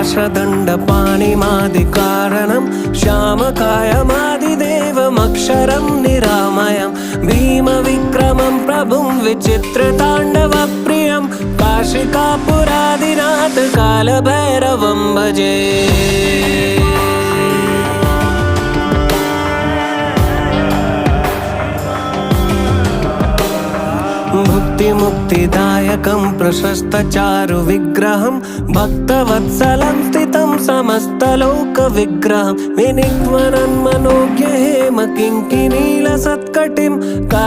पाशदण्डपाणिमादिकारणं श्यामकायमादिदेवमक्षरं निरामयं भीमविक्रमं प्रभुं विचित्रताण्डवप्रियं काशिकापुरादिनाथ कालभैरवं भजे। भुक्तिमुक्तिदायकं प्रशस्तचारुविग्रहं भक्तवत्सलं स्थितं समस्तलोकविग्रहं विनिध्वनन्मनोज्ञ हेमकिङ्किनीलसत्कटिं